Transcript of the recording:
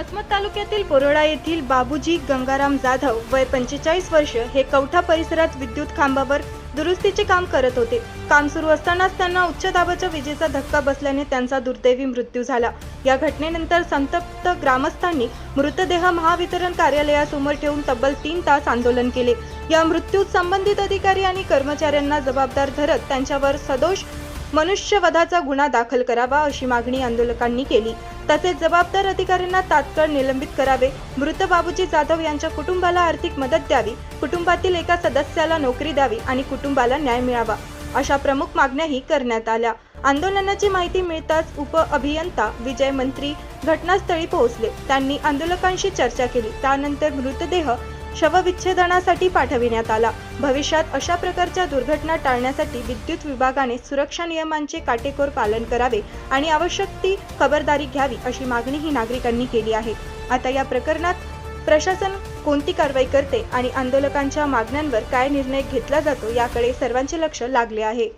वसमत तालुक्यातील बोरोडा येथील बाबूजी गंगाराम जाधव वय 45 वर्ष हे कवठा परिसरात विद्युत खांबावर दुरुस्तीचे काम करत होते। काम सुरू असतानाच त्यांना उच्च दाबाच्या विजेचा धक्का बसल्याने त्यांचा दुर्दैवी मृत्यू झाला। या घटनेनंतर संतप्त ग्रामस्थांनी मृतदेह महावितरण कार्यालयासमोर ठेवून तब्बल 3 तास आंदोलन केले। या मृत्यूत संबंधित अधिकारी आणि कर्मचाऱ्यांना जबाबदार धरत त्यांच्यावर सदोष मनुष्यवधाचा गुन्हा दाखल करावा अशी मागणी आंदोलकांनी केली। तसेच जबाबदार अधिकाऱ्यांना तात्काळ निलंबित करावे, मृत बाबूजी जाधव यांच्या कुटुंबाला आर्थिक मदत द्यावी, कुटुंबातील एका सदस्याला नोकरी द्यावी आणि कुटुंबाला न्याय मिळावा अशा प्रमुख मागण्याही करण्यात आल्या। आंदोलनाची माहिती मिळताच उपअभियंता विजय मंत्री घटनास्थळी पोहोचले। त्यांनी आंदोलकांशी चर्चा केली। त्यानंतर मृतदेह शवविच्छेदनासाठी पाठविण्यात आला। भविष्यात अशा प्रकारच्या दुर्घटना टाळण्यासाठी विद्युत विभागाने सुरक्षा नियमांचे काटेकोर पालन करावे आणि आवश्यक ती खबरदारी घ्यावी अशी मागणीही नागरिकांनी केली आहे। आता या प्रकरणात प्रशासन कोणती कारवाई करते आणि आंदोलकांच्या मागण्यांवर काय निर्णय घेतला जातो याकडे सर्वांचे लक्ष लागले आहे।